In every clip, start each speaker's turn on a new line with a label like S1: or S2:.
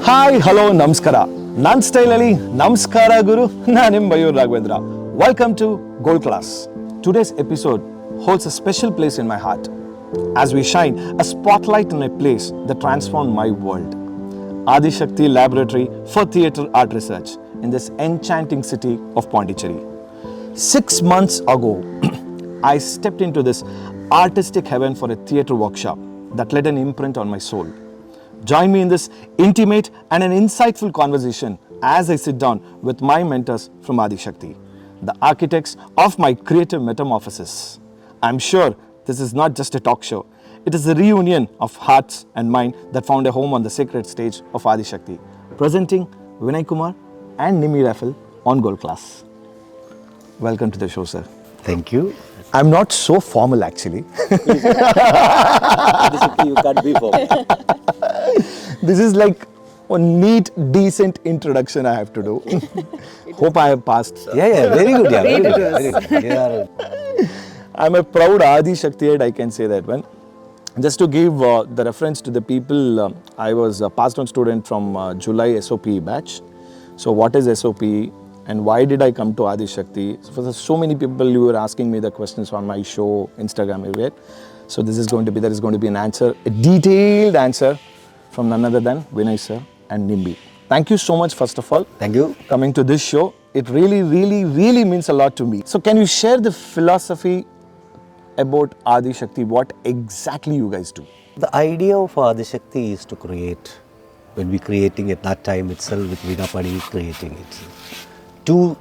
S1: Hi, hello, namaskara. Nan style ali, namaskara guru. Nanim Mayuraa Raghavendra. Welcome to Gold Class. Today's episode holds a special place in my heart as we shine a spotlight in a place that transformed my world. Adishakti Laboratory for Theatre Art Research in this enchanting city of Pondicherry. 6 months ago, I stepped into this artistic heaven for a theatre workshop that led an imprint on my soul. Join me in this intimate and an insightful conversation as I sit down with my mentors from Adishakti, the architects of my creative metamorphosis. I'm sure this is not just a talk show. It is a reunion of hearts and mind that found a home on the sacred stage of Adishakti, presenting Vinay Kumar and Nimi Raffle on Gold Class. Welcome to the show, sir.
S2: Thank you.
S1: I'm not so formal actually.
S2: You can't be formal.
S1: This is like a neat, decent introduction I have to do. Hope I have passed.
S2: Yeah, very good. Yeah, very good. Very good.
S1: I'm a proud Adishakti, I can say that one. Just to give the reference to the people, I was a passed on student from July SOP batch. So what is SOP and why did I come to Adishakti? For so many people you were asking me the questions on my show, Instagram, everywhere. So there is going to be an answer, a detailed answer from none other than Vinay sir and Nimbi. Thank you so much first of all.
S2: Thank you.
S1: Coming to this show. It really means a lot to me. So can you share the philosophy about Adishakti, what exactly you guys do?
S2: The idea of Adishakti is to create, when we creating at that time itself with Vinapani creating it.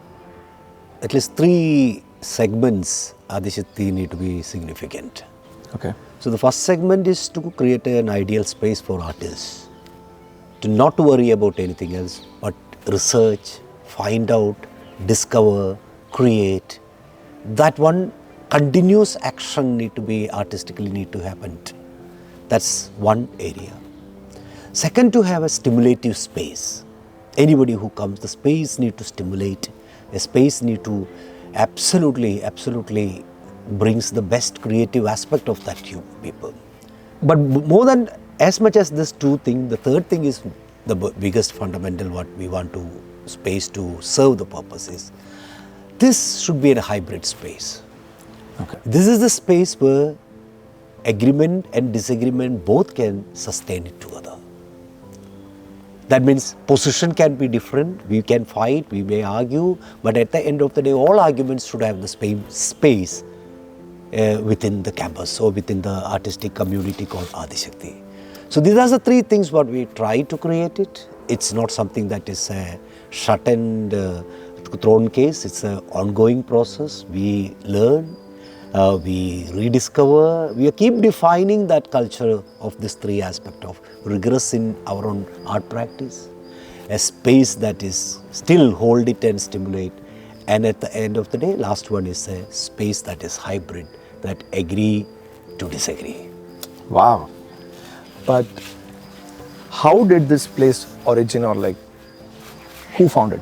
S2: At least 3 segments Adishakti need to be significant.
S1: Okay.
S2: So the first segment is to create an ideal space for artists. To not worry about anything else, but research, find out, discover, create. That one continuous action need to happen. That's one area. Second, to have a stimulative space. Anybody who comes, the space need to stimulate. A space need to absolutely brings the best creative aspect of that people. But more than as much as this 2 things, the third thing is the biggest fundamental what we want to space to serve the purpose is. This should be a hybrid space.
S1: Okay.
S2: This is the space where agreement and disagreement both can sustain it together. That means position can be different, we can fight, we may argue, but at the end of the day, all arguments should have the space within the campus or within the artistic community called Adishakti. So these are the 3 things what we try to create it. It's not something that is a shut and thrown case, it's an ongoing process. We learn, we rediscover, we keep defining that culture of this 3 aspects of rigorous in our own art practice, a space that is still hold it and stimulate, and at the end of the day, last one is a space that is hybrid, that agree to disagree.
S1: Wow. But how did this place origin or like who founded?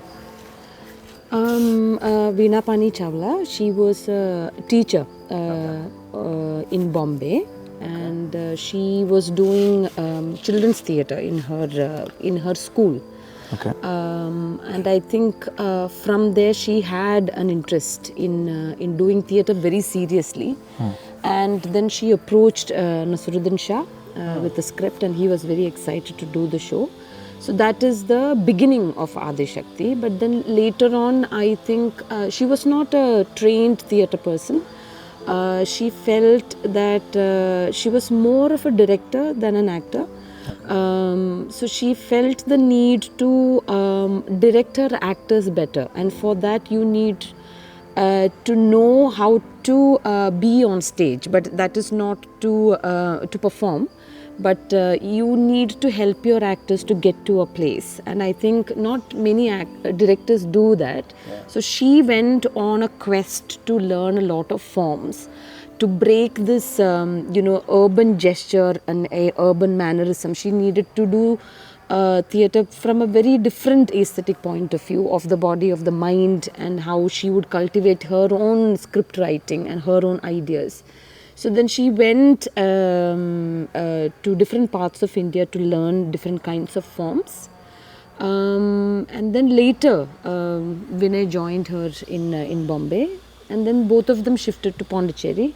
S3: Vinapani Chawla, she was a teacher in Bombay, and she was doing children's theatre in her school.
S1: Okay.
S3: And I think from there she had an interest in doing theatre very seriously. And then she approached Nasruddin Shah with the script, and he was very excited to do the show. So that is the beginning of Adishakti. But then later on, I think she was not a trained theatre person. She felt that she was more of a director than an actor. So she felt the need to direct her actors better, and for that you need to know how to be on stage, but that is not to perform, but you need to help your actors to get to a place, and I think not many directors do that. Yeah. So she went on a quest to learn a lot of forms, to break this urban gesture and a urban mannerism. She needed to do theatre from a very different aesthetic point of view of the body, of the mind, and how she would cultivate her own script writing and her own ideas. So then she went to different parts of India to learn different kinds of forms. And then later, Vinay joined her in Bombay, and then both of them shifted to Pondicherry.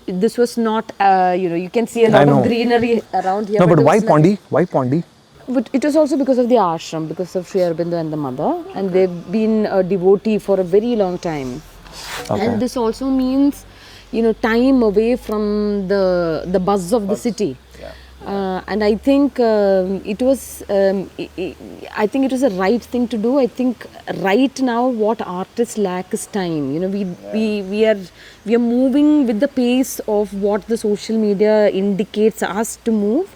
S3: This was not, you can see a lot
S1: know.
S3: of greenery around here.
S1: No, but
S3: it
S1: why
S3: was
S1: Pondi? Why Pondi?
S3: But it was also because of the ashram, because of Sri Aurobindo and the mother, and they've been a devotee for a very long time.
S1: Okay.
S3: And this also means, time away from the buzz of the city. And I think it was a right thing to do. I think right now what artists lack is time. We are moving with the pace of what the social media indicates us to move.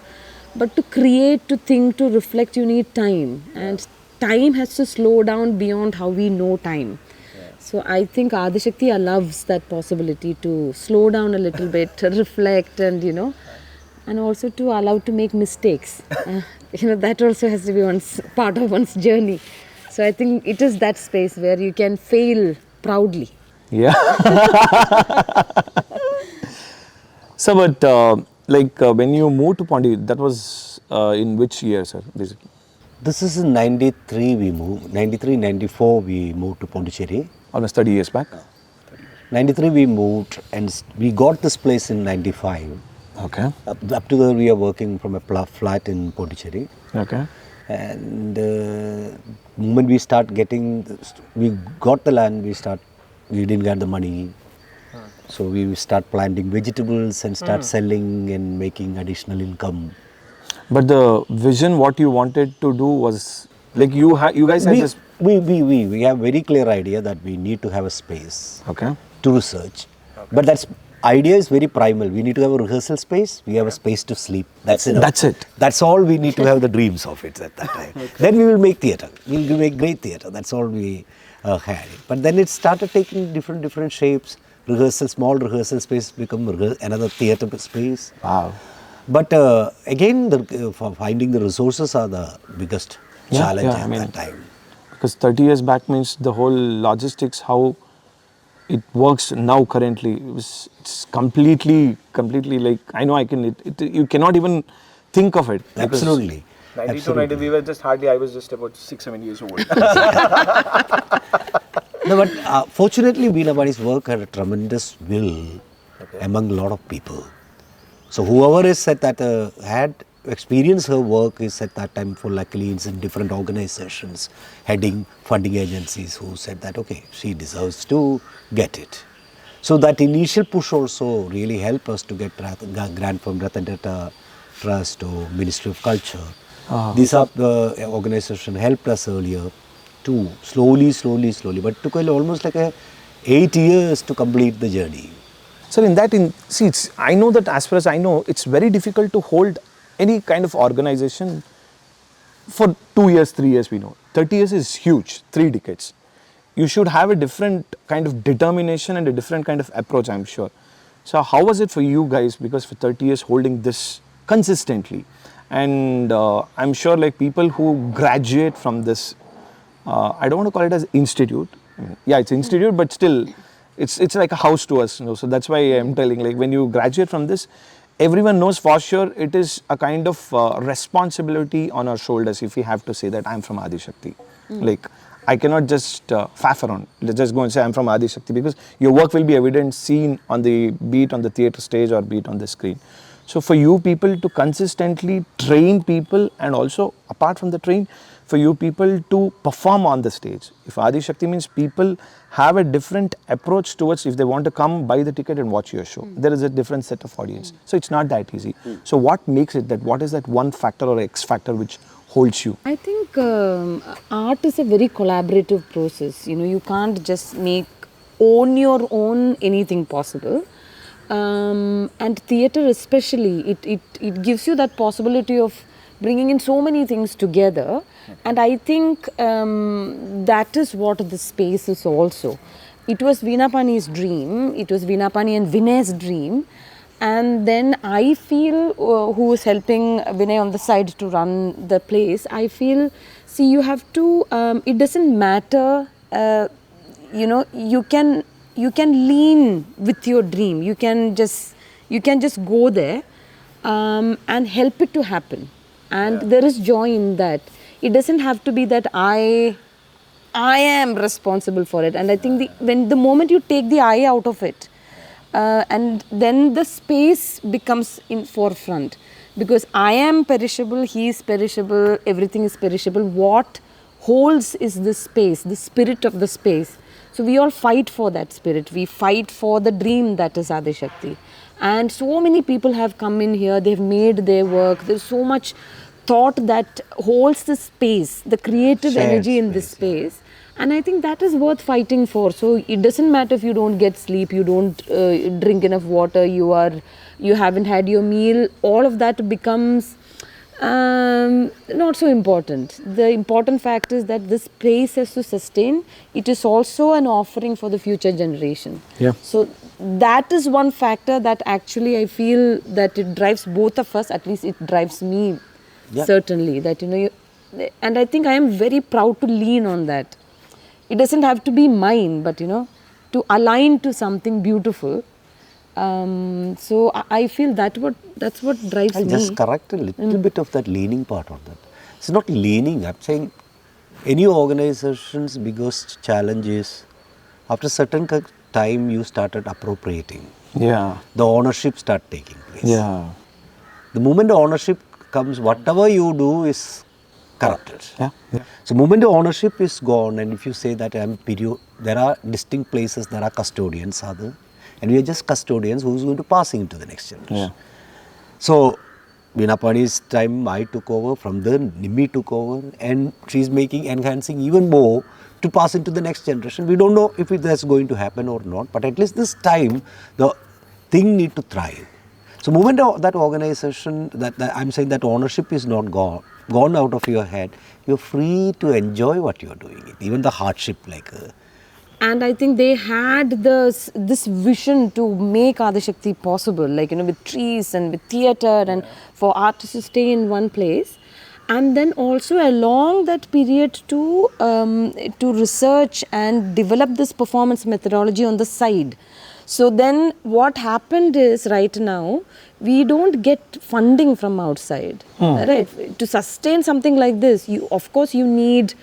S3: But to create, to think, to reflect, you need time. And time has to slow down beyond how we know time. So I think Adishakti allows that possibility to slow down a little bit, to reflect, and and also to allow to make mistakes. That also has to be part of one's journey. So I think it is that space where you can fail proudly.
S1: Yeah. So, but when you moved to Pondi, that was in which year, sir? Basically.
S2: This is in 93 we moved. 93, 94 we moved to Pondicherry.
S1: Almost 30 years back.
S2: 93 we moved and we got this place in 95.
S1: Okay.
S2: Up to there we are working from a flat in Pondicherry.
S1: Okay.
S2: And moment we start getting, we got the land, we didn't get the money. So we start planting vegetables and start selling and making additional income.
S1: But the vision, what you wanted to do was, like you guys had this.
S2: We have very clear idea that we need to have a space
S1: Okay.
S2: to research. But that's idea is very primal. We need to have a rehearsal space. We have a space to sleep. That's it.
S1: That's it.
S2: That's all we need to have the dreams of it at that time. Then we will make theatre. We will make great theatre. That's all we had. But then it started taking different shapes. Small rehearsal space become another theatre space.
S1: Wow.
S2: But again, for finding the resources are the biggest challenge at that time.
S1: Because 30 years back means the whole logistics, how it works now currently, it's completely like, I know you cannot even think of it.
S2: Absolutely.
S1: 92, 90, we were I was just about 6-7 years old.
S2: No, but fortunately, Veena Bani's work had a tremendous will among a lot of people. So whoever is at that had experienced her work is at that time for luckily in different organizations, heading funding agencies who said that okay, she deserves to get it. So that initial push also really helped us to get grant from Ratan Tata Trust or Ministry of Culture. These are the organization helped us earlier to slowly, but it took almost like 8 years to complete the journey.
S1: Sir, I know that as far as I know, it's very difficult to hold any kind of organization for 2 years, 3 years, we know. 30 years is huge, 3 decades. You should have a different kind of determination and a different kind of approach, I'm sure. So how was it for you guys? Because for 30 years holding this consistently, and I'm sure like people who graduate from this, I don't want to call it as institute. It's institute, but still, it's like a house to us. So that's why I'm telling, like when you graduate from this, everyone knows for sure it is a kind of responsibility on our shoulders if we have to say that I'm from Adishakti. Like I cannot just faff around. Let's just go and say I'm from Adishakti, because your work will be evident, seen on the beat on the theatre stage or beat on the screen. So for you people to consistently train people, and also apart from the train, for you people to perform on the stage. If Adishakti means people have a different approach towards, if they want to come buy the ticket and watch your show, there is a different set of audience. So it's not that easy. So what makes it that, what is that one factor or X factor which holds you?
S3: I think art is a very collaborative process. You can't just own your own anything possible. And theatre especially, it gives you that possibility of bringing in so many things together. And I think that is what the space is also. It was Veena Pani's dream, it was Veena Pani and Vinay's dream. And then I feel, who is helping Vinay on the side to run the place, I feel, see, you have to, it doesn't matter, you can lean with your dream. You can just You can just go there and help it to happen. And there is joy in that. It doesn't have to be that I am responsible for it. And I think when the moment you take the I out of it, and then the space becomes in forefront, because I am perishable, he is perishable, everything is perishable. What holds is this space, the spirit of the space. So we all fight for that spirit. We fight for the dream that is Adishakti. And so many people have come in here, they've made their work. There's so much thought that holds the space, the creative energy in this space. And I think that is worth fighting for. So it doesn't matter if you don't get sleep, you don't drink enough water, you haven't had your meal. All of that becomes not so important. The important fact is that this space has to sustain. It is also an offering for the future generation.
S1: Yeah.
S3: So that is one factor that actually I feel that it drives both of us. At least it drives me, certainly. That and I think I am very proud to lean on that. It doesn't have to be mine, but to align to something beautiful. So I feel that's what drives
S2: I'll
S3: me.
S2: just correct a little bit of that leaning part on that. It's not leaning. I'm saying any organization's biggest challenge is after a certain time you started appropriating.
S1: Yeah.
S2: The ownership start taking place.
S1: Yeah.
S2: The moment the ownership comes, whatever you do is corrupted.
S1: Yeah.
S2: So moment the ownership is gone, and if you say that there are distinct places, there are custodians, and we are just custodians who's going to passing into the next generation.
S1: Yeah.
S2: So Veena time I took over, from there Nimi took over, and she's enhancing even more to pass into the next generation. We don't know if that's going to happen or not, but at least this time the thing need to thrive. So moment that organization, that I'm saying that ownership is not gone out of your head, you're free to enjoy what you're doing, even the hardship
S3: And I think they had this vision to make Adishakti possible, with trees and with theatre and for artists to stay in one place. And then also along that period to research and develop this performance methodology on the side. So then what happened is right now, we don't get funding from outside. Right? To sustain something like this, of course you need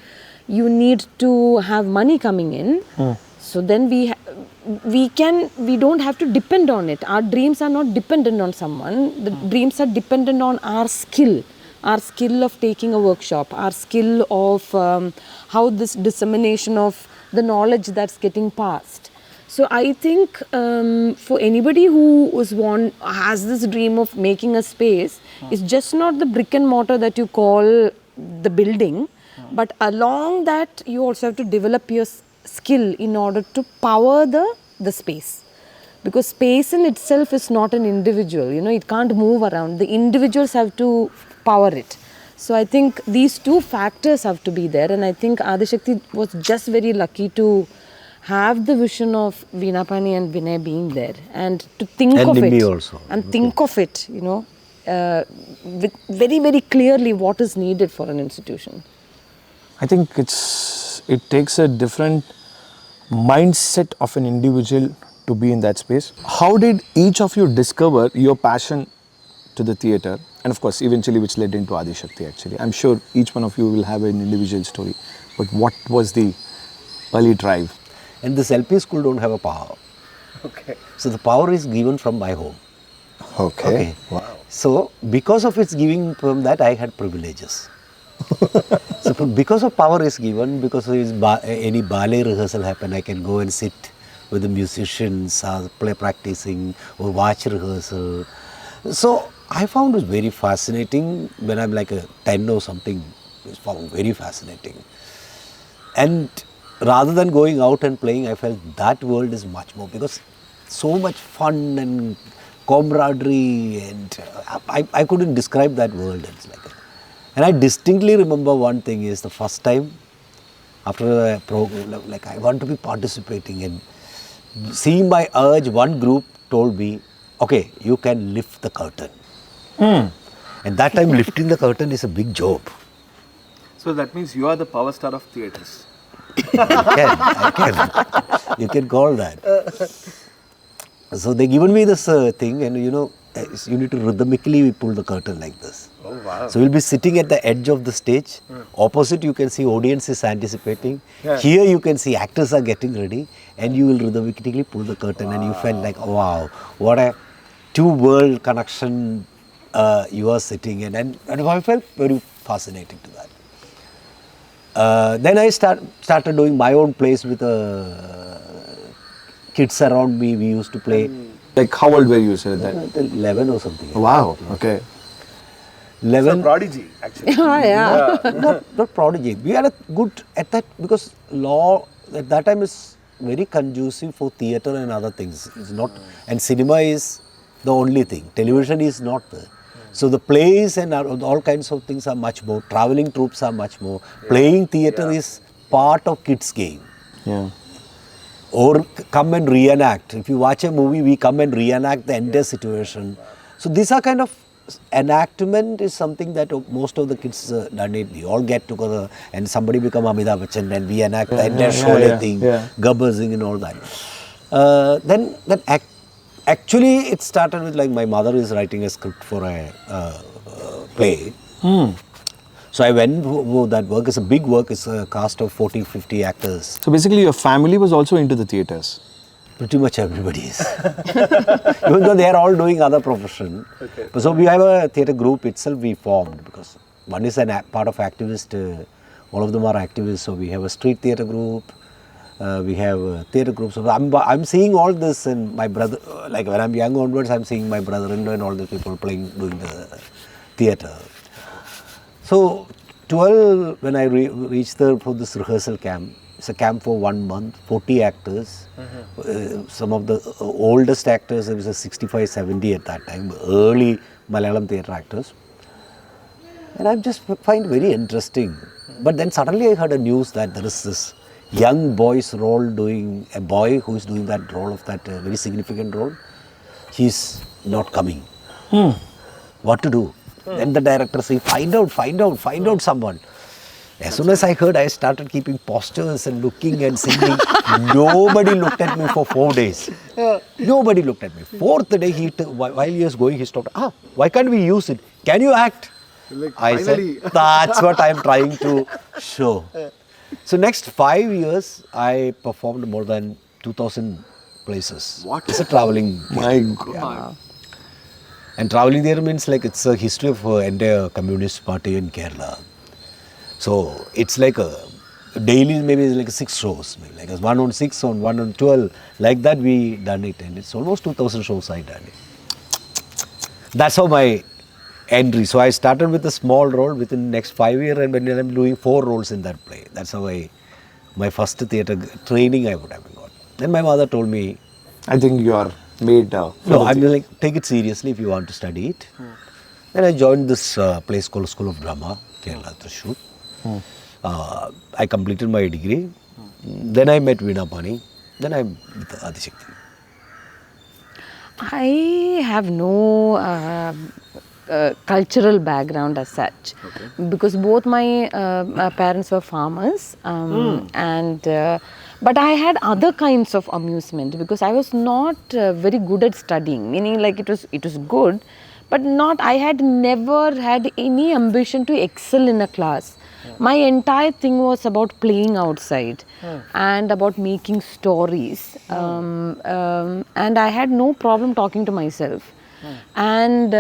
S3: to have money coming in. So then we don't have to depend on it. Our dreams are not dependent on someone. The dreams are dependent on our skill of taking a workshop, our skill of how this dissemination of the knowledge that's getting passed. So I think for anybody who has this dream of making a space, it's just not the brick and mortar that you call the building, but along that you also have to develop your skill in order to power the space. Because space in itself is not an individual, it can't move around. The individuals have to power it. So I think these two factors have to be there, and I think Adishakti was just very lucky to have the vision of Veena and Vinay being there, and to think
S2: and
S3: of
S2: Nimi
S3: it
S2: also.
S3: and think of it, with very, very clearly what is needed for an institution.
S1: I think it takes a different mindset of an individual to be in that space. How did each of you discover your passion to the theatre, and of course eventually which led into Adishakti actually? I'm sure each one of you will have an individual story, but what was the early drive?
S2: And this LP school don't have a power.
S1: Okay.
S2: So the power is given from my home.
S1: Okay. Wow.
S2: So because of its giving from that, I had privileges. So because of power is given, because of any ballet rehearsal happen, I can go and sit with the musicians, play practicing or watch rehearsal. So I found it very fascinating when I'm like a 10 or something. It's found very fascinating. And rather than going out and playing, I felt that world is much more, because so much fun and camaraderie, and I couldn't describe that world. It's like and I distinctly remember one thing is the first time after a program, like I want to be participating, and seeing my urge, one group told me, okay, you can lift the curtain. And that time lifting the curtain is a big job.
S1: So that means you are the power star of theatres.
S2: I can. You can call that. So they given me this thing, and you need to rhythmically pull the curtain like this.
S1: Oh, wow.
S2: So we'll be sitting at the edge of the stage. Opposite you can see audience is anticipating.
S1: Yeah.
S2: Here you can see actors are getting ready, and you will rhythmically pull the curtain, and you felt like, oh, wow, what a two-world connection you are sitting in, and I felt very fascinating to that. Then I started doing my own plays with kids around me. We used to play.
S1: Like how old were you, sir? Then
S2: 11 or something.
S1: wow. Okay.
S2: 11.
S4: Prodigy, actually.
S3: yeah.
S2: Not prodigy. We are good at that because law at that time is very conducive for theatre and other things. It's not, and cinema is the only thing. Television is not there. So the plays and all kinds of things are much more. Traveling troupes are much more. Playing theatre is part of kids' game.
S1: Yeah.
S2: Or come and reenact. If you watch a movie, we come and reenact the entire situation. So these are kind of enactment is something that most of the kids done it. We all get together and somebody become Amitabh Bachchan and we enact the entire Sholay thing, Gabbar Singh and all that. Then actually it started with like my mother is writing a script for a play. So I went for that work. It's a big work. It's a cast of 40, 50 actors.
S1: So basically your family was also into the theatres.
S2: Pretty much everybody is. Even though they are all doing other profession. Okay. So we have a theatre group itself we formed because one is a part of activist, all of them are activists. So we have a street theatre group, we have theatre groups. So I'm seeing all this and my brother, like when I'm young onwards, I'm seeing my brother-in-law and all the people doing the theatre. So 12, when I reached there for this rehearsal camp, it's a camp for 1 month, 40 actors. Some of the oldest actors, it was a 65, 70 at that time, early Malayalam theatre actors. And I just find very interesting. But then suddenly I heard a news that there is this young boy's role doing, a boy who is doing that role of that very significant role. He's not coming. What to do? Then the director said, find out someone. As soon as I heard, I started keeping posters and looking and singing. Nobody looked at me for 4 days. Nobody looked at me. Fourth day, while he was going, he stopped. Why can't we use it? Can you act?
S4: Like,
S2: I
S4: finally.
S2: said, that's what I'm trying to show. So next 5 years, I performed more than 2,000 places.
S4: What?
S2: It's a traveling.
S1: My God.
S2: And traveling there means like it's a history of entire Communist Party in Kerala. So it's like a daily maybe it's like 6 shows, maybe like 1 on 6 on 1 on 12, like that we done it, and it's almost 2,000 shows I done it. That's how my entry. So I started with a small role within the next 5 years, and when I'm doing 4 roles in that play. That's how my first theatre training I would have got. Then my mother told me,
S1: I think you are made.
S2: no, I'm just like, take it seriously if you want to study it. Then I joined this place called School of Drama, Kerala, Thrissur. I completed my degree. Then I met Veena Pani. Then I'm with Adishakti.
S3: I have no cultural background as such, because both my parents were farmers, and but I had other kinds of amusement because I was not very good at studying. Meaning, like it was good, but not. I had never had any ambition to excel in a class. My entire thing was about playing outside and about making stories, and I had no problem talking to myself. And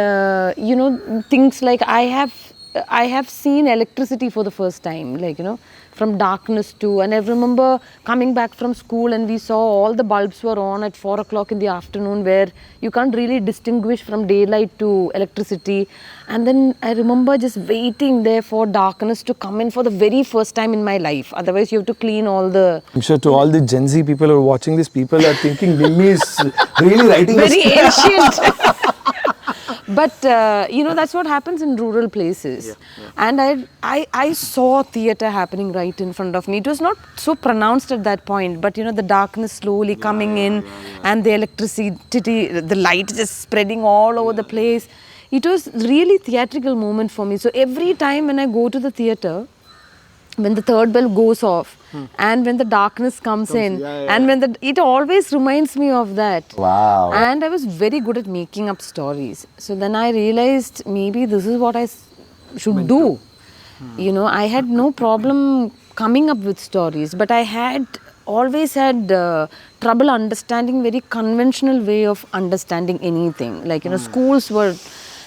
S3: you know, things like I have seen electricity for the first time, like, you know, from darkness to, and I remember coming back from school and we saw all the bulbs were on at 4 o'clock in the afternoon, where you can't really distinguish from daylight to electricity. And then I remember just waiting there for darkness to come in for the very first time in my life. Otherwise you have to clean all the...
S1: I'm sure to all the Gen Z people who are watching this, people are thinking Mimi is really writing
S3: very
S1: a
S3: ancient. But you know, that's what happens in rural places. And I saw theatre happening right in front of me. It was not so pronounced at that point, but you know, the darkness slowly coming in and the electricity, the light just spreading all over the place. It was really theatrical moment for me. So every time when I go to the theatre, when the third bell goes off and when the darkness comes in and when it always reminds me of that.
S1: Wow.
S3: And I was very good at making up stories. So then I realized maybe this is what I should do. You know, I had no problem coming up with stories, but I had always had trouble understanding very conventional way of understanding anything. Like, you know, schools were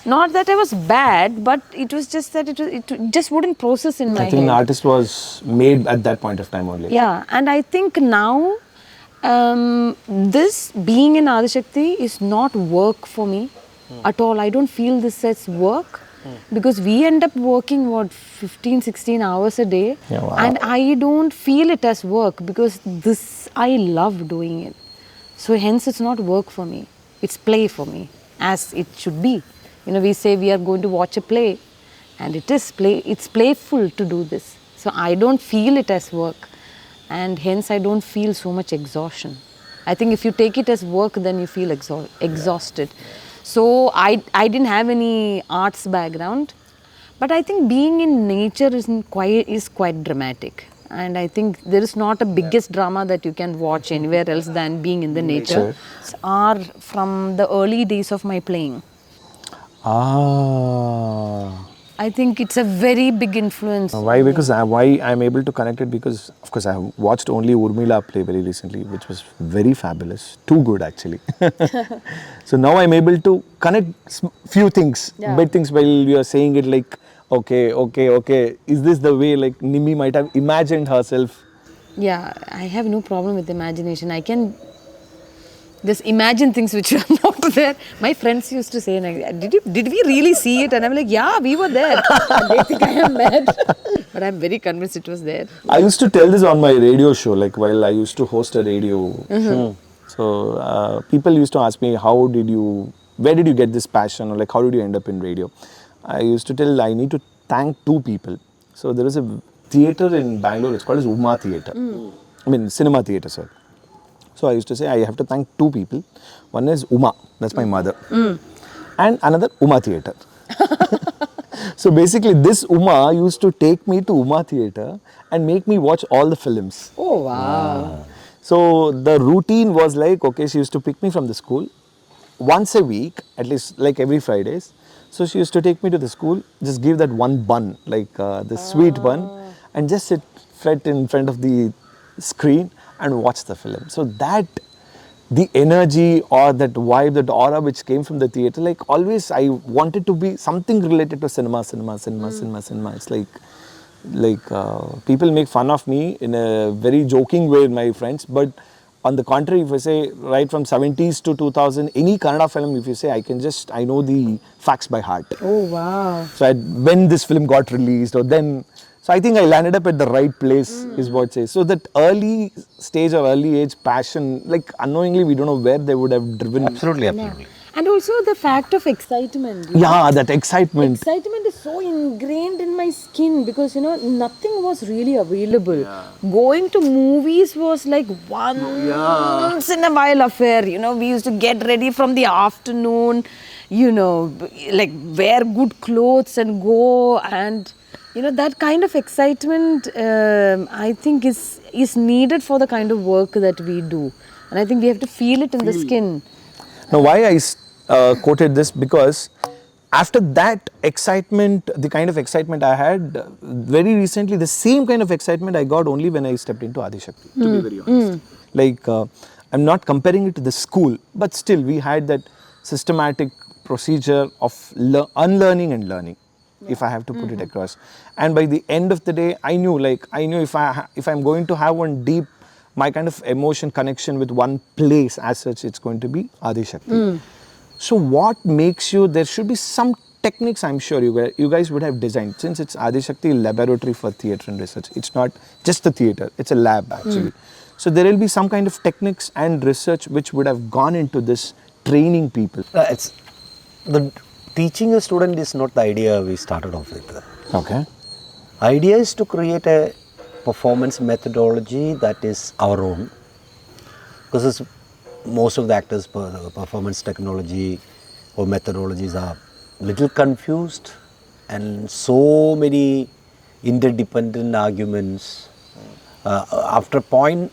S3: not that I was bad, but it was just that it just wouldn't process in my
S1: I think an
S3: head.
S1: artist was made at that point of time only.
S3: Yeah, and I think now this being in Adishakti is not work for me at all. I don't feel this as work because we end up working 15-16 hours a day,
S1: Yeah, wow.
S3: and I don't feel it as work because this I love doing it. So hence it's not work for me. It's play for me, as it should be. You know, we say we are going to watch a play, and it is play. It's playful to do this. So I don't feel it as work, and hence I don't feel so much exhaustion. I think if you take it as work, then you feel exhausted. So I didn't have any arts background, but I think being in nature is quite dramatic. And I think there is not a biggest drama that you can watch anywhere else than being in the nature. Are from the early days of my playing.
S1: Ah.
S3: I think it's a very big influence.
S1: Why? Because why I'm able to connect it because of course I have watched only Urmila play very recently, which was very fabulous, too good actually. So now I'm able to connect few things, big things while you are saying it like okay. Is this the way like Nimi might have imagined herself?
S3: Yeah, I have no problem with imagination. I can just imagine things which are not there. My friends used to say, did we really see it? And I'm like, yeah, we were there. And they think I am mad. But I'm very convinced it was there.
S1: I used to tell this on my radio show, like while I used to host a radio show. So people used to ask me, where did you get this passion, or like how did you end up in radio? I used to tell I need to thank two people. So there is a theatre in Bangalore, it's called as Uma Theatre. I mean cinema theatre, sorry. So I used to say I have to thank two people. One is Uma, that's my mother, and another Uma Theatre. So basically this Uma used to take me to Uma Theatre and make me watch all the films.
S3: Oh, wow.
S1: So the routine was like, okay, she used to pick me from the school once a week, at least like every Fridays. So she used to take me to the school, just give that one bun, like the sweet bun, and just sit flat in front of the screen and watch the film. So that, the energy or that vibe, that aura which came from the theatre, like always I wanted to be something related to cinema. It's like people make fun of me in a very joking way, my friends, but on the contrary, if I say right from 70s to 2000, any Kannada film, if you say, I know the facts by heart.
S3: Oh, wow.
S1: So when this film got released or then, so I think I landed up at the right place is what it says. So that early stage or early age passion, like unknowingly we don't know where they would have driven.
S2: Absolutely.
S3: And also the fact of excitement.
S1: Yeah, that excitement.
S3: Excitement is so ingrained in my skin because, you know, nothing was really available. Going to movies was like once in a while affair. You know, we used to get ready from the afternoon, you know, like wear good clothes and go, and you know, that kind of excitement I think is needed for the kind of work that we do. And I think we have to feel it in the skin.
S1: Now, why I quoted this, because after that excitement, the kind of excitement I had, very recently, the same kind of excitement I got only when I stepped into Adishakti, to be very honest. Like, I'm not comparing it to the school, but still we had that systematic procedure of unlearning and learning, if I have to put it across. And by the end of the day, I knew if I'm going to have one deep, my kind of emotion connection with one place as such, it's going to be Adishakti. So what makes you, there should be some techniques I'm sure you guys would have designed, since it's Adishakti Laboratory for Theatre and Research. It's not just the theatre, it's a lab actually. So there will be some kind of techniques and research which would have gone into this training people.
S2: The teaching a student is not the idea we started off with.
S1: Okay.
S2: Idea is to create a performance methodology that is our own, because most of the actors' performance technology or methodologies are little confused, and so many interdependent arguments. After point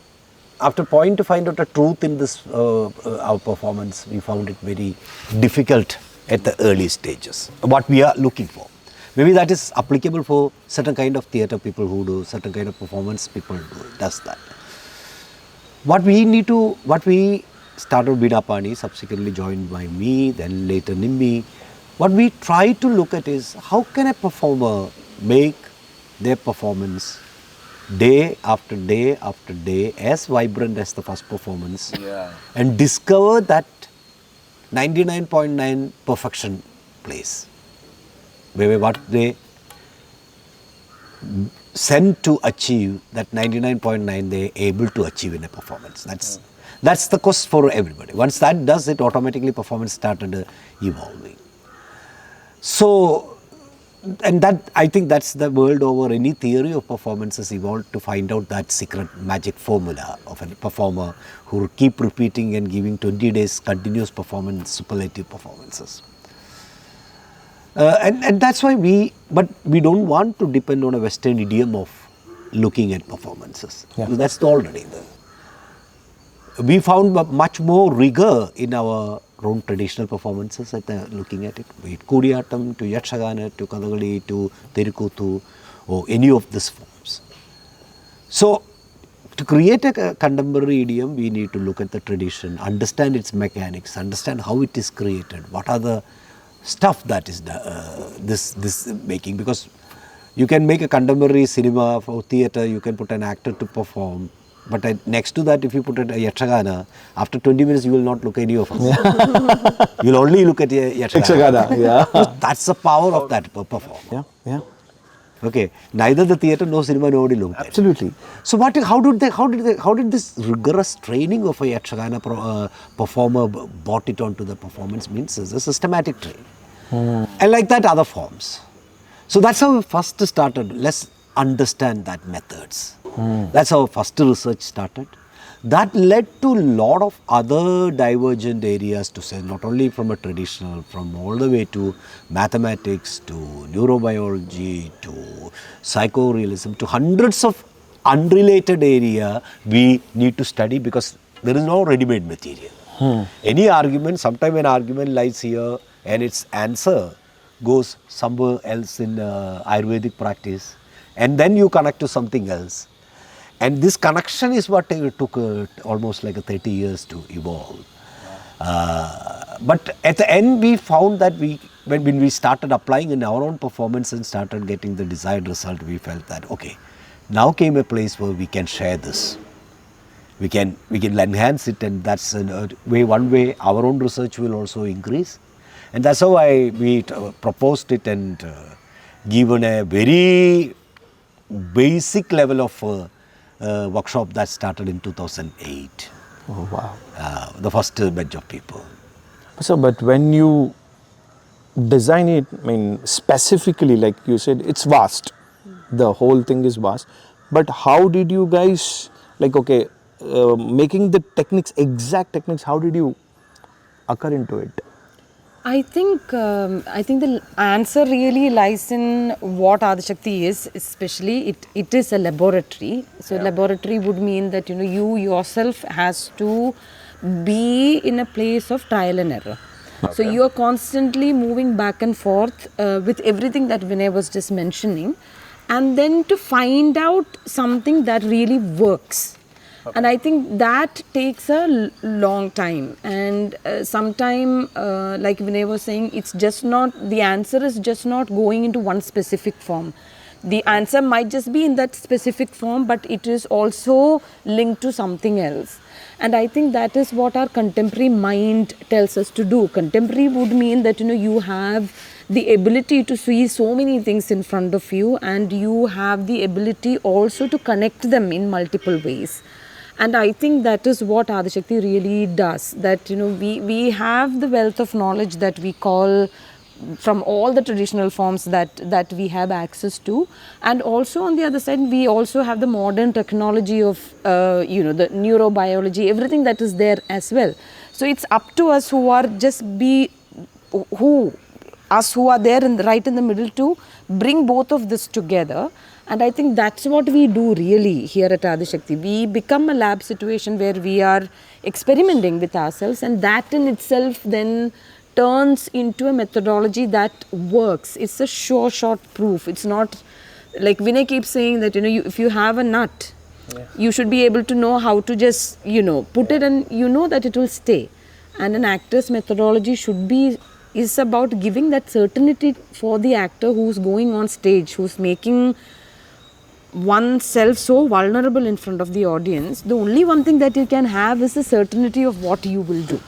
S2: to find out the truth in this our performance, we found it very difficult at the early stages. What we are looking for, maybe that is applicable for certain kind of theatre people who do certain kind of performance people does that. What we started Bidapani, subsequently joined by me, then later Nimmi. What we try to look at is how can a performer make their performance day after day after day as vibrant as the first performance, and discover that 99.9 perfection place, where what they sent to achieve, that 99.9 they are able to achieve in a performance. That's the quest for everybody. Once that does it, automatically performance started evolving. So, and that, I think that's the world over, any theory of performance has evolved to find out that secret magic formula of a performer who keep repeating and giving 20 days continuous performance, superlative performances. And that's why we don't want to depend on a Western idiom of looking at performances.
S1: Yeah.
S2: That's already there. We found much more rigor in our own traditional performances at looking at it, be it Kudiyattam to Yakshagana to Kathakali to Thirukuthu or any of these forms. So, to create a contemporary idiom, we need to look at the tradition, understand its mechanics, understand how it is created, what are the stuff that is this making, because you can make a contemporary cinema for theatre, you can put an actor to perform, but next to that if you put a Yakshagana, after 20 minutes you will not look at any of us. Yeah. You will only look at Yakshagana.
S1: Yeah.
S2: That's the power of that performer.
S1: Yeah.
S2: Okay, neither the theatre nor cinema nobody looked at.
S1: Absolutely.
S2: So how did this rigorous training of a Yakshagana performer brought it onto the performance means is a systematic training. And like that other forms. So that's how we first started. Let's understand that methods. That's how first research started. That led to a lot of other divergent areas to say, not only from a traditional, from all the way to mathematics, to neurobiology, to psychorealism, to hundreds of unrelated area we need to study because there is no ready-made material. Any argument, sometime an argument lies here and its answer goes somewhere else in Ayurvedic practice, and then you connect to something else. And this connection is what it took almost like 30 years to evolve. But at the end we found that when we started applying in our own performance and started getting the desired result, we felt that okay, now came a place where we can share this. We can enhance it, and that's one way our own research will also increase. And that's how we proposed it and given a very basic level of workshop that started in 2008.
S1: Oh, wow.
S2: The first batch of people.
S1: So, but when you design it, I mean, specifically, like you said, it's vast. The whole thing is vast. But how did you guys, like, okay, making the techniques, exact techniques, how did you occur into it?
S3: I think the answer really lies in what Adishakti is, especially it is a laboratory. So laboratory would mean that you yourself has to be in a place of trial and error. Okay. So you are constantly moving back and forth with everything that Vinay was just mentioning, and then to find out something that really works. Okay. And I think that takes a long time, and sometime like Vinay was saying, it's just not, the answer is just not going into one specific form. The answer might just be in that specific form, but it is also linked to something else. And I think that is what our contemporary mind tells us to do. Contemporary would mean that you have the ability to see so many things in front of you, and you have the ability also to connect them in multiple ways. And I think that is what Adishakti really does, that we have the wealth of knowledge that we call from all the traditional forms that we have access to, and also on the other side we also have the modern technology of the neurobiology, everything that is there as well. So it's up to us who us who are there right in the middle to bring both of this together. And I think that's what we do really here at Adishakti. We become a lab situation where we are experimenting with ourselves, and that in itself then turns into a methodology that works. It's a sure shot proof. It's not like Vinay keeps saying that, if you have a nut, you should be able to know how to just, put it, and that it will stay. And an actor's methodology is about giving that certainty for the actor who's going on stage, who's making oneself so vulnerable in front of the audience. The only one thing that you can have is the certainty of what you will do.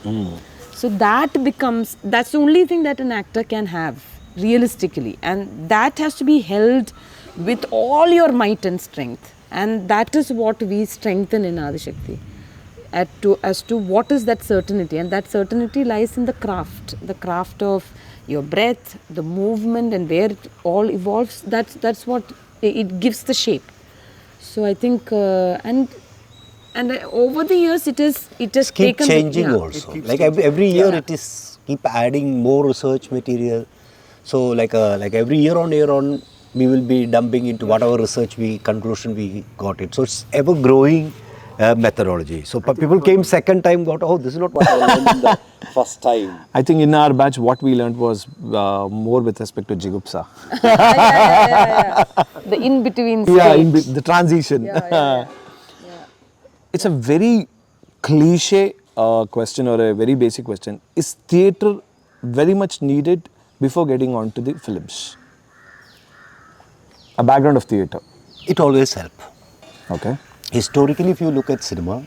S3: So that's the only thing that an actor can have realistically, and that has to be held with all your might and strength, and that is what we strengthen in Adishakti as to what is that certainty. And that certainty lies in the craft of your breath, the movement, and where it all evolves. That's what it gives the shape. So I think and over the years it has
S2: keep
S3: taken
S2: changing also. Like every year it is keep adding more research material. So like every year on we will be dumping into whatever research conclusion we got it. So it's ever growing methodology. So people came second time, got, oh, this is not what I learned in the first time.
S1: I think in our batch, what we learned was more with respect to Jigupsa.
S3: The in-between
S1: The transition. It's a very cliche question, or a very basic question. Is theatre very much needed before getting onto the films? A background of theatre.
S2: It always helps.
S1: Okay.
S2: Historically, if you look at cinema,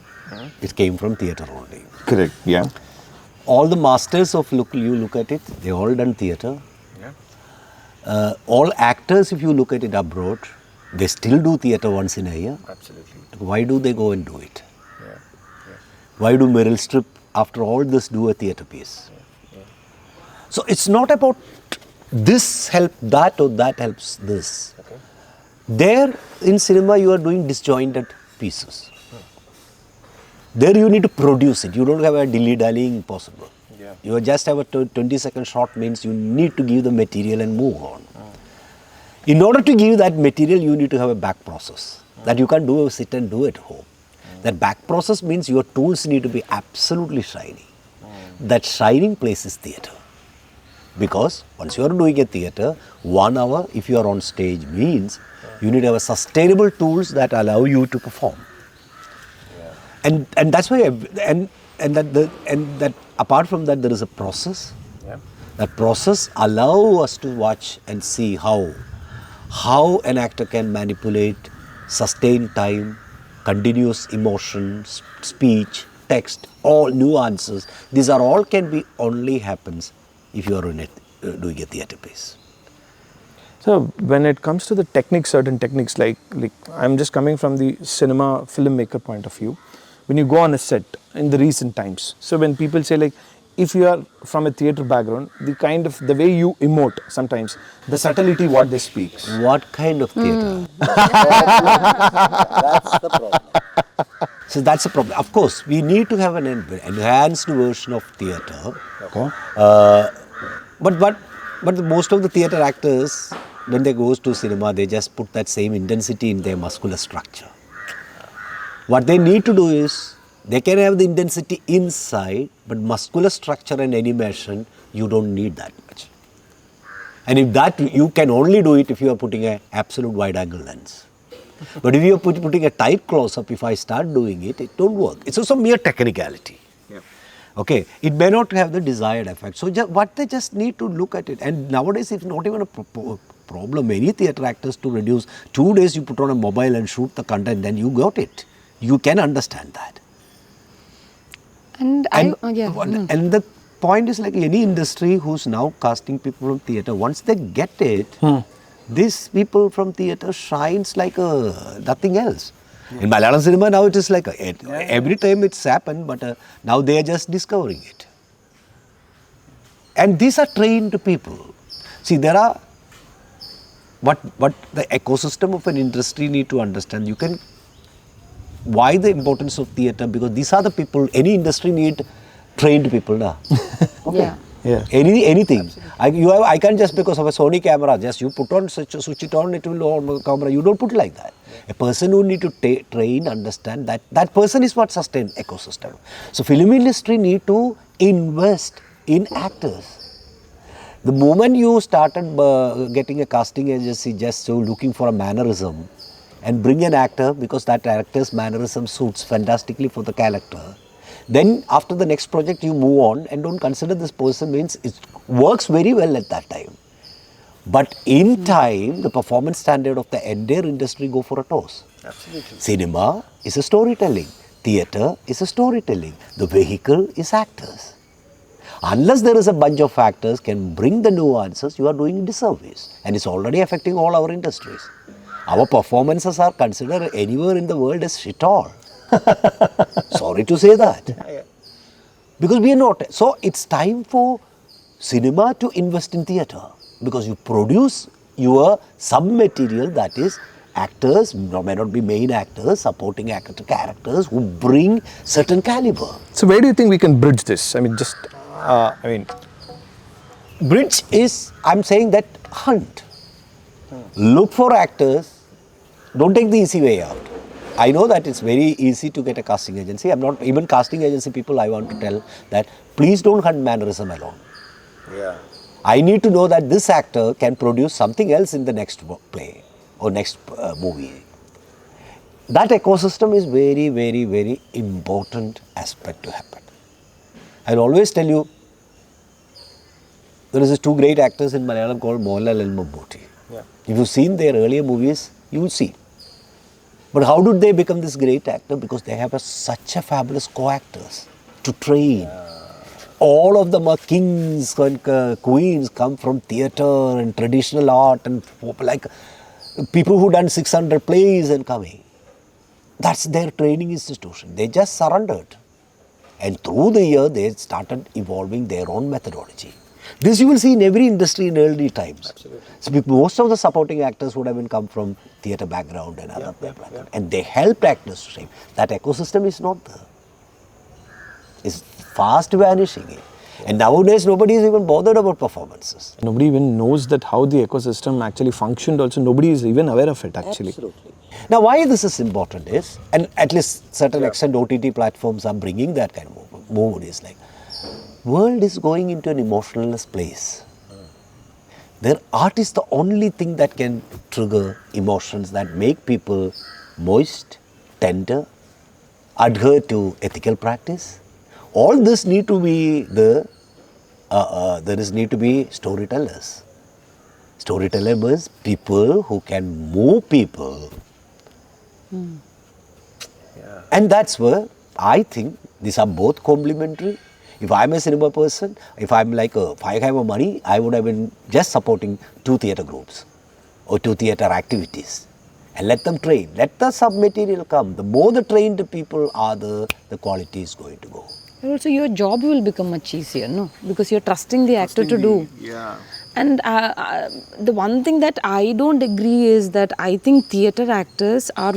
S2: it came from theatre only.
S1: Correct, yeah.
S2: All the masters of you look at it, they all done theatre. All actors, if you look at it abroad, they still do theatre once in a year.
S4: Absolutely.
S2: Why do they go and do it? Why do Meryl Streep, after all this, do a theatre piece? So it's not about this help that or that helps this.
S4: Okay.
S2: There in cinema you are doing disjointed pieces. There you need to produce it. You don't have a dilly-dallying possible.
S4: Yeah.
S2: You just have a 20-second shot, means you need to give the material and move on. In order to give that material, you need to have a back process that you can't sit and do at home. That back process means your tools need to be absolutely shiny. That shining place is theatre. Because once you are doing a theatre, 1 hour, if you are on stage, means you need to have a sustainable tools that allow you to perform. And that's why, that apart from that, there is a process. That process allow us to watch and see how an actor can manipulate, sustain time, continuous emotions, speech, text, all nuances. These are all can be only happens if you are doing a theatre piece.
S1: So when it comes to the techniques, certain techniques, like I'm just coming from the cinema filmmaker point of view. When you go on a set in the recent times, so when people say, like, if you are from a theatre background, the way you emote sometimes, the subtlety what they speak.
S2: What kind of theatre? That's the problem. So that's the problem. Of course, we need to have an enhanced version of theatre.
S1: Okay.
S2: But most of the theatre actors, when they go to cinema, they just put that same intensity in their muscular structure. What they need to do is, they can have the intensity inside, but muscular structure and animation, you don't need that much. And if that, you can only do it if you are putting an absolute wide angle lens. But if you are putting a tight close-up, if I start doing it, it don't work. It's also mere technicality. Okay, it may not have the desired effect. So what they just need to look at it. And nowadays it's not even a problem. Many theatre actors to reduce 2 days, you put on a mobile and shoot the content, then you got it. You can understand that.
S3: And
S2: the point is, like any industry who's now casting people from theatre, once they get it, these people from theatre shines like nothing else. In Malayalam cinema now it is like every time it's happened, but now they are just discovering it. And these are trained people. See, there are what the ecosystem of an industry need to understand. Why the importance of theatre? Because these are the people, any industry need trained people.
S3: Yeah.
S1: Yeah.
S2: Anything. I can't just because of a Sony camera, just you put on, switch it on, it will on the camera. You don't put it like that. A person who need to train, understand that person is what sustain ecosystem. So film industry need to invest in actors. The moment you started getting a casting agency just so looking for a mannerism and bring an actor because that actor's mannerism suits fantastically for the character, then after the next project you move on and don't consider this person means it works very well at that time. But in time, the performance standard of the entire industry go for a toss.
S1: Absolutely.
S2: Cinema is a storytelling. Theatre is a storytelling. The vehicle is actors. Unless there is a bunch of factors can bring the nuances, you are doing disservice. And it's already affecting all our industries. Our performances are considered anywhere in the world as shit all. Sorry to say that.
S1: Yeah.
S2: Because we are not. So it's time for cinema to invest in theatre. Because you produce your sub-material, that is actors, may not be main actors, supporting actor characters who bring certain caliber.
S1: So where do you think we can bridge this? I mean,
S2: Bridge is, I'm saying that hunt. Look for actors, don't take the easy way out. I know that it's very easy to get a casting agency. I'm not, even casting agency people, I want to tell that please don't hunt mannerism alone.
S1: Yeah.
S2: I need to know that this actor can produce something else in the next play or next movie. That ecosystem is very, very, very important aspect to happen. I'll always tell you, there is two great actors in Malayalam called Mohanlal and Mammootty.
S1: Yeah.
S2: If you've seen their earlier movies, you will see. But how did they become this great actor? Because they have such a fabulous co-actors to train. All of them are kings and queens, come from theatre and traditional art and like people who done 600 plays and coming. That's their training institution. They just surrendered. And through the year, they started evolving their own methodology. This you will see in every industry in early times.
S1: Absolutely.
S2: So most of the supporting actors would have been come from theatre background and other background. And they helped actors to shape. That ecosystem is not there. It's fast vanishing. And nowadays, nobody is even bothered about performances.
S1: Nobody even knows that how the ecosystem actually functioned also. Nobody is even aware of it actually.
S2: Absolutely. Now, why this is important is, and at least certain extent OTT platforms are bringing that kind of mood is like, world is going into an emotionless place. Their art is the only thing that can trigger emotions that make people moist, tender, adhere to ethical practice. All this need to be there is need to be storytellers. Storytellers, people who can move people. And that's where I think these are both complementary. If I'm a cinema person, if I'm like, if I have money, I would have been just supporting 2 theatre groups or 2 theatre activities and let them train. Let the sub-material come. The more the trained people are there, the quality is going to go.
S3: And also your job will become much easier, no? Because you're trusting the actor to do.
S1: Yeah.
S3: And the one thing that I don't agree is that I think theatre actors are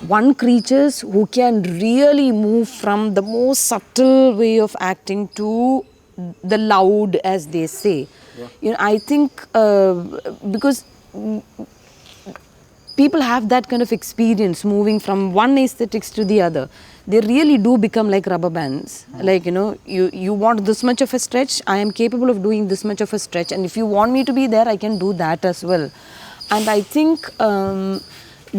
S3: one creatures who can really move from the most subtle way of acting to the loud, as they say. Yeah. You know, I think because people have that kind of experience moving from one aesthetics to the other. They really do become like rubber bands. Like, you know, you want this much of a stretch, I am capable of doing this much of a stretch. And if you want me to be there, I can do that as well. And I think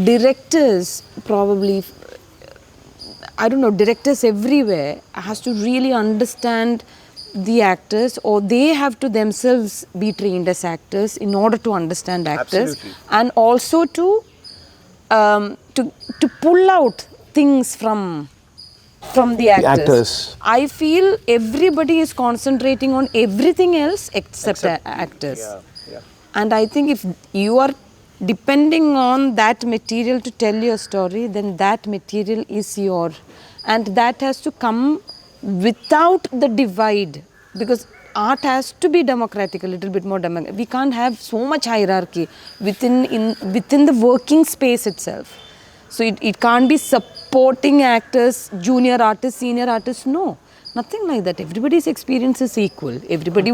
S3: directors probably, I don't know, directors everywhere has to really understand the actors, or they have to themselves be trained as actors in order to understand actors.
S1: Absolutely.
S3: And also to pull out things from the actors. I feel everybody is concentrating on everything else except actors.
S1: Yeah.
S3: And I think if you are depending on that material to tell your story, then that material is your. And that has to come without the divide, because art has to be democratic, a little bit more democratic. We can't have so much hierarchy within the working space itself. So it can't be supporting actors, junior artists, senior artists, no. Nothing like that. Everybody's experience is equal. Everybody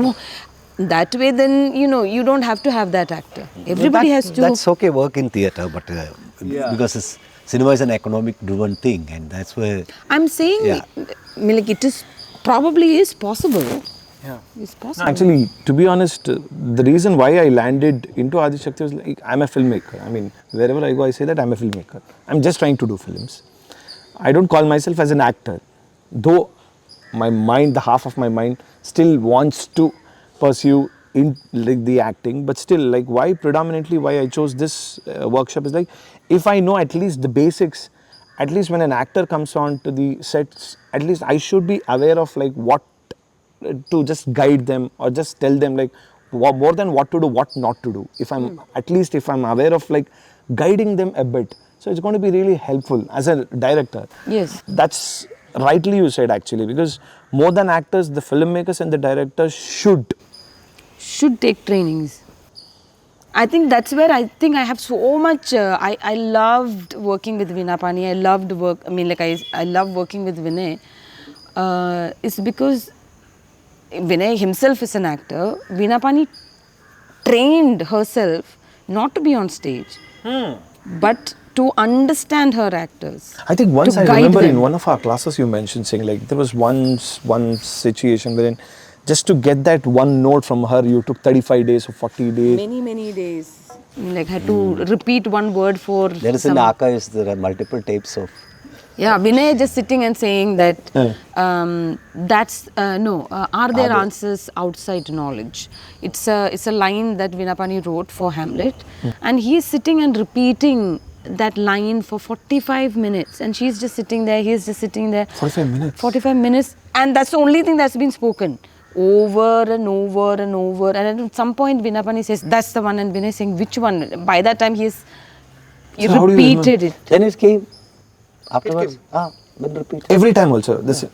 S3: that way, then you don't have to have that actor. Everybody has to.
S2: That's okay, work in theatre, but because cinema is an economic driven thing, and that's where
S3: I'm saying, like, it is probably is possible.
S1: Yeah.
S3: It's possible.
S1: No, actually, to be honest, the reason why I landed into Adishakti was like, I'm a filmmaker. I mean, wherever I go, I say that I'm a filmmaker. I'm just trying to do films. I don't call myself as an actor, though my mind, the half of my mind, still wants to pursue in like the acting, but still, like, why predominantly why I chose this workshop is like, if I know at least the basics, at least when an actor comes on to the sets, at least I should be aware of like what to just guide them or just tell them like more than what to do, what not to do. If I'm at least if I'm aware of like guiding them a bit, so it's going to be really helpful as a director.
S3: Yes.
S1: That's rightly you said actually, because more than actors, the filmmakers and the directors should
S3: Take trainings. I think that's where I have so much. I loved working with Veena Pani. I love working with Vinay. It's because Vinay himself is an actor. Veena Pani trained herself not to be on stage, but to understand her actors.
S1: I think once
S3: to
S1: I
S3: guide
S1: remember
S3: them.
S1: in one of our classes you mentioned saying like there was one situation wherein just to get that one note from her you took 35 days or 40 days.
S3: Many days. Like had to repeat one word for.
S2: there is in the archives, there are multiple tapes of.
S3: Yeah, Vinay just sitting and saying that are there answers outside knowledge? It's a line that Veena Pani wrote for Hamlet, and he is sitting and repeating that line for 45 minutes, and she's just sitting there, he's just sitting there.
S1: 45 minutes?
S3: 45 minutes, and that's the only thing that's been spoken. Over and over and over, and at some point Veena Pani says, that's the one, and Vinay is saying, which one? By that time he repeated it.
S2: Then it came afterwards. Then repeat.
S1: Every time also. This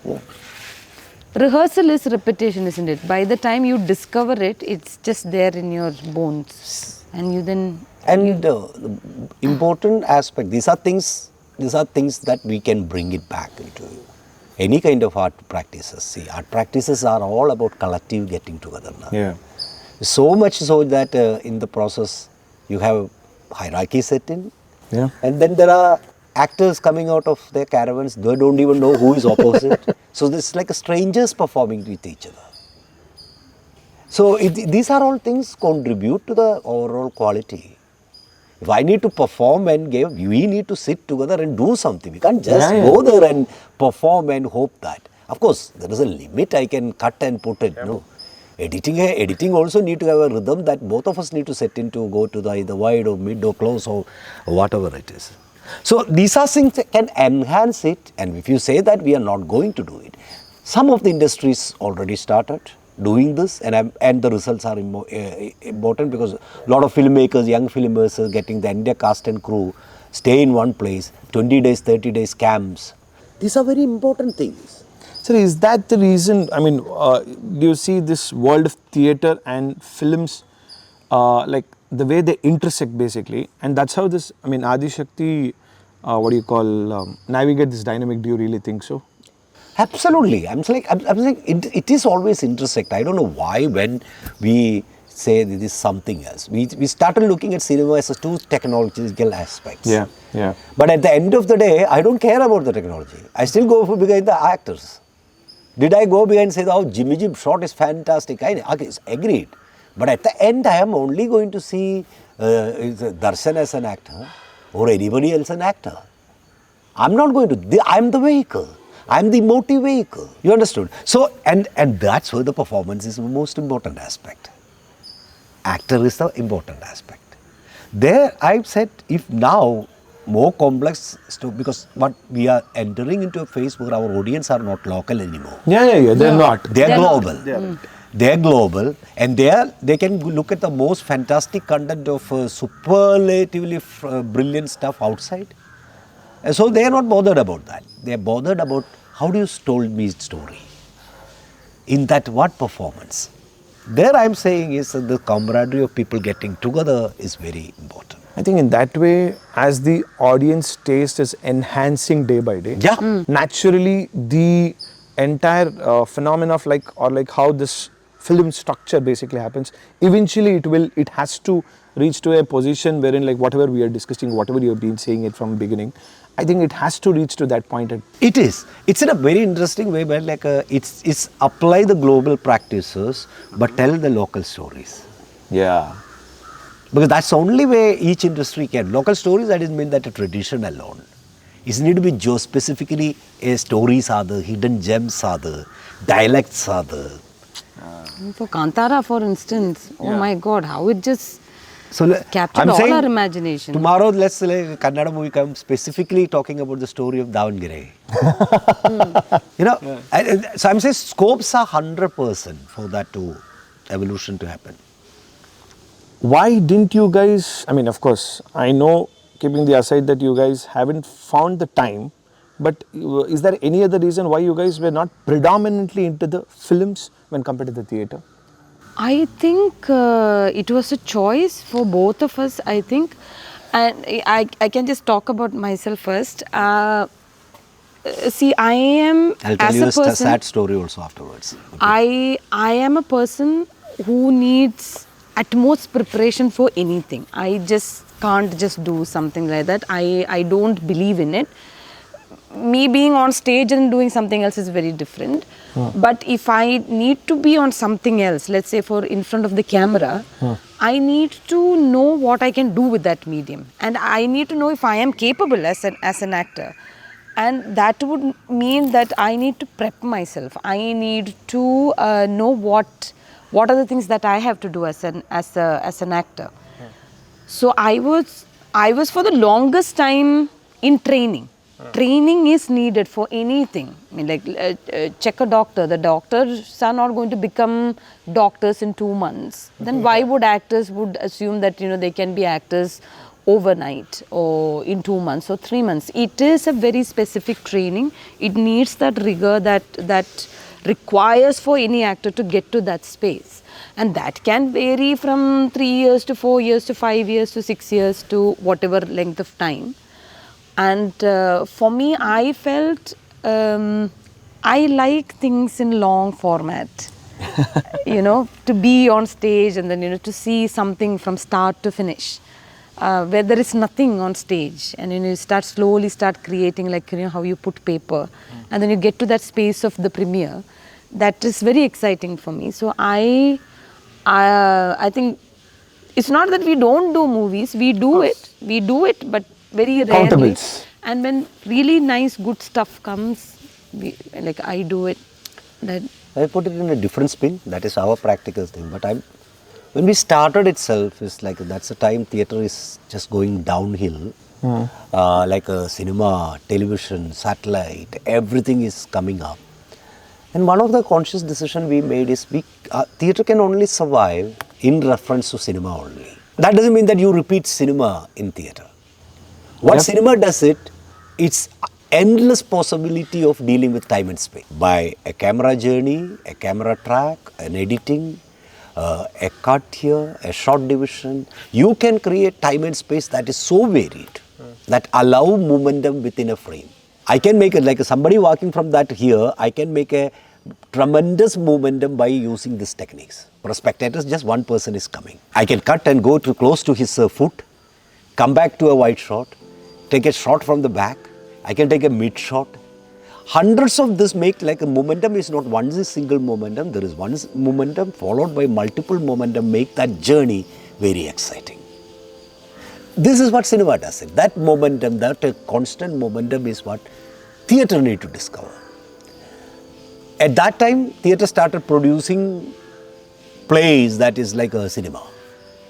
S3: Rehearsal is repetition, isn't it? By the time you discover it, it's just there in your bones, and you then.
S2: And the important aspect, these are things that we can bring it back into any kind of art practices. See, art practices are all about collective getting together now.
S1: Yeah.
S2: So much so that in the process you have hierarchy set in, and then there are actors coming out of their caravans, they don't even know who is opposite. So this is like a strangers performing with each other. So these are all things contribute to the overall quality. If I need to perform and we need to sit together and do something. We can't just go there and perform and hope that. Of course, there is a limit I can cut and put it. No. Editing also need to have a rhythm that both of us need to set into, go to the either wide or mid or close or whatever it is. So these are things that can enhance it, and if you say that we are not going to do it, some of the industries already started doing this, and the results are important because a lot of filmmakers, young filmmakers getting the entire cast and crew, stay in one place, 20 days, 30 days camps. These are very important things.
S1: So is that the reason, I mean, do you see this world of theatre and films, like the way they intersect basically, and that's how this, I mean, Adishakti, navigate this dynamic, do you really think so?
S2: Absolutely. I'm saying it is always intersect. I don't know why when we say this is something else. We started looking at cinema as two technological aspects.
S1: Yeah.
S2: But at the end of the day, I don't care about the technology. I still go for behind the actors. Did I go behind and say, oh, Jimmy Jim shot is fantastic? Okay, agreed. But at the end, I am only going to see Darshan as an actor or anybody else an actor. I'm not going to. I'm the vehicle. I'm the motive vehicle. You understood? So, and that's where the performance is the most important aspect. Actor is the important aspect. There, I've said, if now more complex stuff, because what we are entering into a phase where our audience are not local anymore.
S1: Yeah. They're not.
S2: They're global. They're global, and they can look at the most fantastic content of superlatively brilliant stuff outside. And so they are not bothered about that. They are bothered about how do you told me story. In that what performance. There I am saying is the camaraderie of people getting together is very important.
S1: I think in that way, as the audience taste is enhancing day by day, naturally the entire phenomena of like how this film structure basically happens, eventually it has to reach to a position wherein like whatever we are discussing, whatever you have been saying it from beginning, I think it has to reach to that point.
S2: It is. It's in a very interesting way, but like it's apply the global practices, but tell the local stories.
S1: Yeah.
S2: Because that's the only way each industry can. Local stories, that doesn't mean that a tradition alone. It need to be specifically stories are the hidden gems are the dialects are the.
S3: For Kantara, for instance, oh my God, how it just captured
S2: I'm
S3: all
S2: saying
S3: our imagination.
S2: Tomorrow, let's say Kannada movie comes specifically talking about the story of Davangere. You know, so I'm saying scopes are 100% for that to evolution to happen.
S1: Why didn't you guys, I mean, of course, I know, keeping the aside that you guys haven't found the time, but is there any other reason why you guys were not predominantly into the films when compared to the theatre?
S3: I think it was a choice for both of us, I think. And I can just talk about myself first. See, I am
S2: I'll tell
S3: as
S2: you
S3: a
S2: a
S3: person,
S2: sad story also afterwards. Okay.
S3: I am a person who needs utmost preparation for anything. I just can't just do something like that. I don't believe in it. Me being on stage and doing something else is very different. But if I need to be on something else, let's say for in front of the camera, I need to know what I can do with that medium, and I need to know if I am capable as an actor. And that would mean that I need to prep myself. I need to know what are the things that I have to do as an actor. So I was for the longest time in training. Training is needed for anything. I mean, like check a doctor. The doctors are not going to become doctors in 2 months. Then why would actors would assume that they can be actors overnight or in 2 months or 3 months? It is a very specific training. It needs that rigor that requires for any actor to get to that space. And that can vary from 3 years to 4 years to 5 years to 6 years to whatever length of time. And for me, I felt I like things in long format. To be on stage and then to see something from start to finish, where there is nothing on stage, and you slowly start creating, like how you put paper, and then you get to that space of the premiere. That is very exciting for me. So I think it's not that we don't do movies. We do it, but very rarely. And when really nice, good stuff comes, I do it.
S2: I put it in a different spin. That is our practical thing. But when we started itself, it's like that's the time theatre is just going downhill. Like a cinema, television, satellite, everything is coming up. And one of the conscious decisions we made is theatre can only survive in reference to cinema only. That doesn't mean that you repeat cinema in theatre. What cinema does it's endless possibility of dealing with time and space. By a camera journey, a camera track, an editing, a cut here, a shot division, you can create time and space that is so varied that allow momentum within a frame. I can make it like somebody walking from that here, I can make a tremendous momentum by using these techniques. For spectators, just one person is coming. I can cut and go close to his foot, come back to a wide shot, take a shot from the back, I can take a mid shot. Hundreds of this make like a momentum is not one single momentum, there is one momentum followed by multiple momentum, make that journey very exciting. This is what cinema does. That momentum, that constant momentum is what theatre need to discover. At that time, theatre started producing plays that is like a cinema.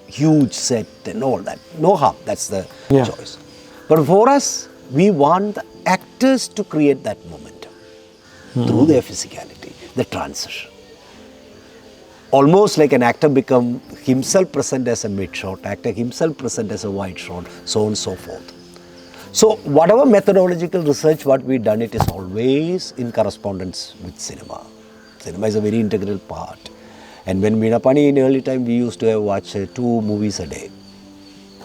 S2: Huge set and all that. No harm, that's the choice. But for us, we want the actors to create that momentum through their physicality, the transition. Almost like an actor become himself present as a mid shot, actor himself present as a wide shot, so on and so forth. So whatever methodological research what we done, it is always in correspondence with cinema. Cinema is a very integral part. And when Veerapani in early time, we used to watch 2 movies a day.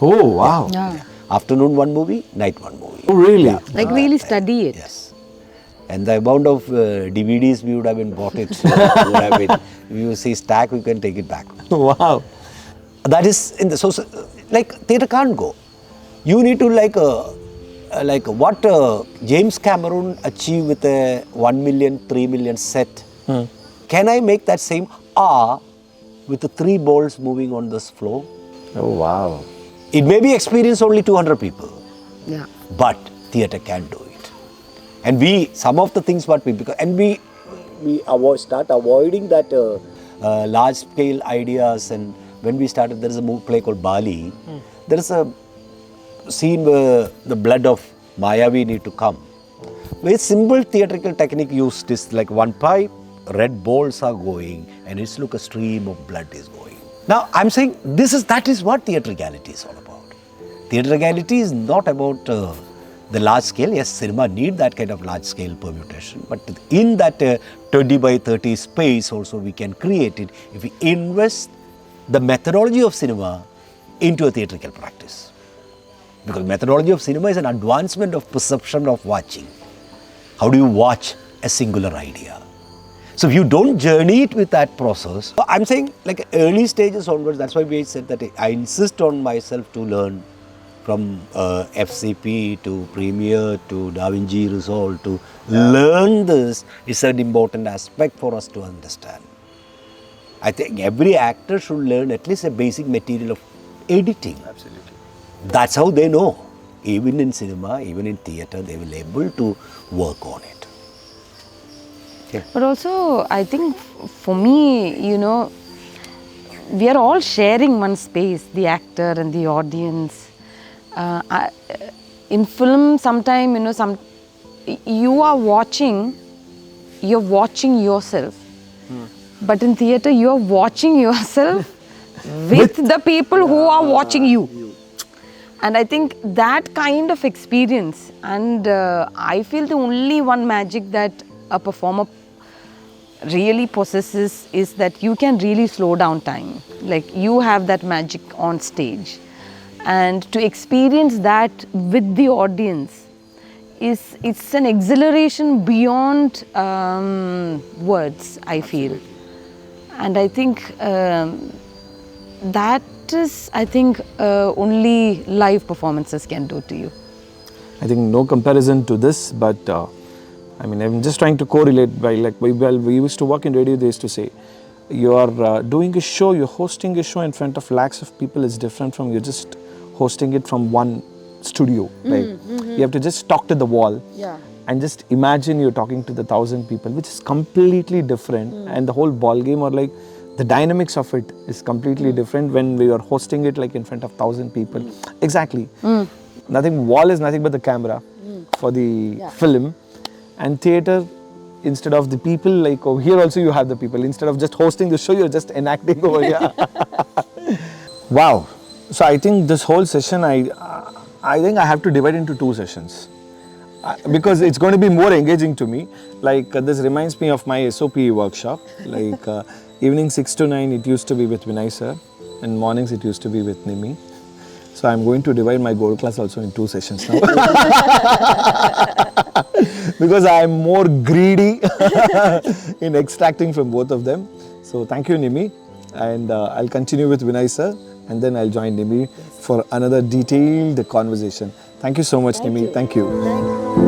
S1: Oh, wow.
S3: Yeah.
S2: Afternoon one movie, night one movie.
S1: Oh, really?
S2: Yeah.
S3: Really study it.
S2: Yes. And the amount of DVDs we would have been bought it, would have been, if you see stack, you can take it back.
S1: Wow.
S2: That is in the social, like theatre can't go. You need to like what James Cameron achieved with a 1 million, 3 million set. Can I make that same with the 3 balls moving on this floor?
S1: Oh, wow.
S2: It may be experienced only 200 people.
S3: Yeah.
S2: But theatre can do it. And some of the things what we start avoiding that large scale ideas. And when we started, there is a play called Bali. There is a scene where the blood of Mayavi need to come. Very simple theatrical technique used is like one pipe, red balls are going, and it's like a stream of blood is going. Now I'm saying that is what theatricality is all about. Theatricality is not about the large scale. Yes, cinema need that kind of large scale permutation, but in that 20 by 30 space also we can create it if we invest the methodology of cinema into a theatrical practice. Because methodology of cinema is an advancement of perception of watching. How do you watch a singular idea? So if you don't journey it with that process, I'm saying like early stages onwards, that's why we said that I insist on myself to learn from FCP to Premiere to DaVinci Resolve to learn this is an important aspect for us to understand. I think every actor should learn at least a basic material of editing.
S1: Absolutely.
S2: That's how they know. Even in cinema, even in theatre, they will be able to work on it. Okay.
S3: But also, I think for me, we are all sharing one space, the actor and the audience. In film, sometimes, you're watching yourself. But in theatre, you're watching yourself with the people who are watching you. And I think that kind of experience, and I feel the only one magic that a performer really possesses is that you can really slow down time. Like you have that magic on stage. And to experience that with the audience, it's an exhilaration beyond words, I feel. And I think that is, only live performances can do to you.
S1: I think no comparison to this, but I'm just trying to correlate by we used to work in radio, they used to say, you are doing a show, you're hosting a show in front of lakhs of people is different from you're just hosting it from one studio. You have to just talk to the wall and just imagine you're talking to the 1,000 people, which is completely different. And the whole ball game or like the dynamics of it is completely different when we are hosting it like in front of 1,000 people. Exactly. Wall is nothing but the camera for the film. And theatre, instead of the people, like over here also you have the people. Instead of just hosting the show, you're just enacting over here. Wow. So I think this whole session, I think I have to divide into 2 sessions. Because it's going to be more engaging to me. Like this reminds me of my SOP workshop. Like evening 6 to 9 it used to be with Vinay sir, and mornings it used to be with Nimi. So I'm going to divide my gold class also in 2 sessions now. Because I'm more greedy in extracting from both of them. So thank you Nimi, and I'll continue with Vinay sir, and then I'll join Nimi for another detailed conversation. Thank you so much Nimi. Thank you.